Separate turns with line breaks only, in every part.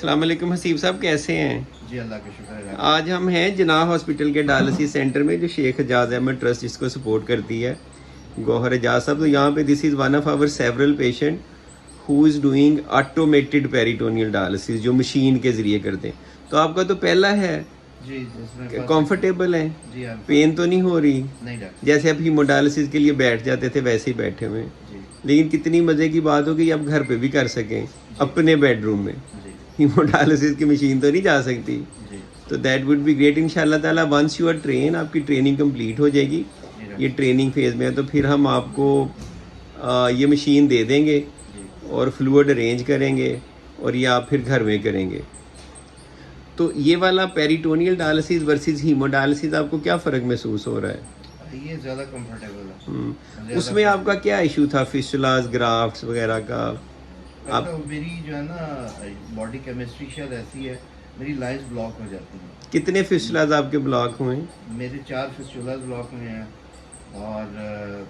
अस्सलाम वालेकुम हसीब साहब, कैसे हैं?
जी अल्लाह का शुक्र है।
आज हम हैं जिनाह हॉस्पिटल के डायलिसिस सेंटर में, जो शेख एजाज अहमद ट्रस्ट जिसको सपोर्ट करती है, गौहर एजाज साहब। तो यहाँ पे this is one of our several patient who is doing automated peritoneal dialysis, जो मशीन के ज़रिए करते हैं। तो आपका तो पहला है
जी, जिसमें
कंफर्टेबल है,
जी
पेन तो नहीं हो रही?
नहीं डॉक्टर।
जैसे आप हीमोडायलिसिस के लिए बैठ जाते थे वैसे ही बैठे हुए हैं।
जी
लेकिन कितनी मज़े की बात हो गई, आप घर पे भी कर सकें अपने बेडरूम में।
जी
हीमोडायलिसिस की मशीन तो नहीं जा सकती।
जी
तो दैट वुड बी ग्रेट इंशाल्लाह ताला। वंस यू आर ट्रेन, आपकी ट्रेनिंग कंप्लीट हो जाएगी।
जी
ये ट्रेनिंग फेज़ में है, तो फिर हम आपको ये मशीन दे देंगे
जी
और फ्लूइड अरेंज करेंगे और ये आप फिर घर में करेंगे। तो ये वाला पेरिटोनियल डायलिसिस वर्सेस हीमोडायलिसिस, आपको क्या फ़र्क महसूस हो रहा है?
ये ज़्यादा कंफर्टेबल है। ज़्यादा
उसमें आपका क्या इशू था, फिस्टुलास, ग्राफ्ट्स वगैरह का? आप
डॉक्टर, मेरी जो है ना बॉडी केमिस्ट्री शायद ऐसी है, मेरी लाइंस ब्लॉक हो जाती हैं।
कितने फिस्टुलास आपके ब्लॉक हुए?
मेरे 4 फिस्टुलास ब्लॉक हुए हैं और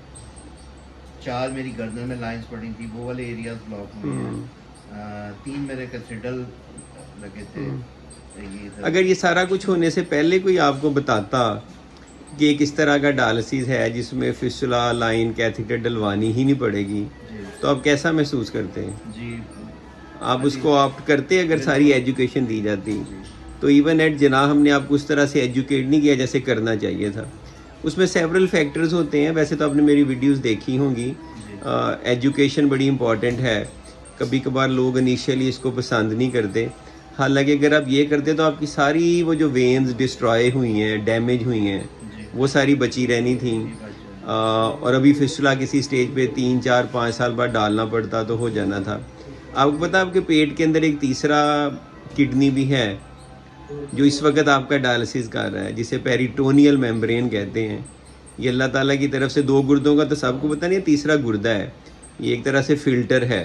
4 मेरी गर्दन में लाइंस पड़ी थी, वो वाले एरियाज ब्लॉक हुए हैं। 3 मेरे कैथेड्रल लगे थे।
अगर ये सारा कुछ होने से पहले कोई आपको बताता कि एक इस तरह का डायलिसिस है जिसमें फिस्टुला लाइन कैथेटर डलवानी ही नहीं पड़ेगी,
जी
तो आप कैसा महसूस करते हैं?
जी
आप उसको ऑप्ट करते अगर सारी एजुकेशन दी जाती?
जी
तो इवन एट जना हमने आपको उस तरह से एजुकेट नहीं किया जैसे करना चाहिए था। उसमें सेवरल फैक्टर्स होते हैं। वैसे तो आपने मेरी वीडियोस देखी होंगी। एजुकेशन बड़ी इंपॉर्टेंट है। कभी कभार लोग इनिशियली इसको पसंद नहीं करते, हालांकि अगर आप ये करते तो आपकी सारी वो जो वेन्स डिस्ट्रॉय हुई हैं, डैमेज हुई हैं,
जी
वो सारी बची रहनी थी। और अभी फिस्टुला किसी स्टेज पे 3 4 5 साल बाद डालना पड़ता तो हो जाना था। आपको पता है आपके पेट के अंदर एक तीसरा किडनी भी है जो इस वक्त आपका डायलिसिस कर रहा है, जिसे पेरिटोनियल मेम्ब्रेन कहते हैं। ये अल्लाह ताला की तरफ से 2 गुर्दों का तो सबको पता नहीं है, तीसरा गुर्दा है। ये एक तरह से फ़िल्टर है।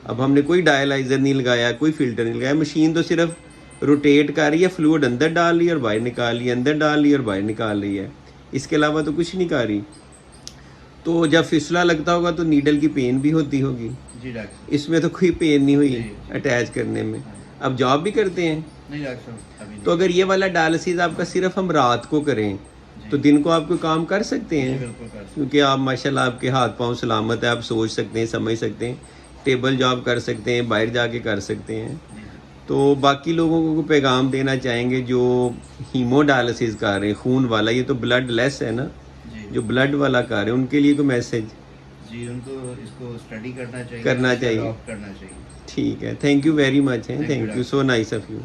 अब हमने कोई डायलाइज़र नहीं लगाया, कोई फ़िल्टर नहीं लगाया, मशीन तो सिर्फ रोटेट कर रही है, फ्लूइड अंदर डाल रही है और बाहर निकाल रही है, अंदर डाल रही है और बाहर निकाल रही है। इसके अलावा तो कुछ नहीं कर रही। तो जब फिस्टुला लगता होगा तो नीडल की पेन भी होती होगी।
जी डॉक्टर।
इसमें तो कोई पेन नहीं हुई
जी, जी।
अटैच करने में। अब जॉब भी करते हैं।
नहीं डॉक्टर, अभी नहीं।
तो अगर ये वाला डायलिसिस आपका सिर्फ हम रात को करें तो दिन को आप कोई काम कर सकते
जी,
हैं?
बिल्कुल कर सकते
क्योंकि आप माशाल्लाह आपके हाथ पांव सलामत है, आप सोच सकते हैं, समझ सकते हैं, टेबल जॉब कर सकते हैं, बाहर जाके कर सकते हैं।
हैं।
तो बाकी लोगों को पैगाम देना चाहेंगे जो हीमोडायलिसिस कर रहे हैं, खून वाला, ये तो ब्लड लेस है ना,
जी
जो ब्लड वाला कर रहे हैं उनके लिए कोई मैसेज
जी, उनको इसको स्टडी करना चाहिए,
करना
इसको
चाहिए।
अडॉप्ट करना चाहिए।
ठीक है, थैंक यू वेरी मच है,
Thank you,
thank you,
doctor.
So nice of you.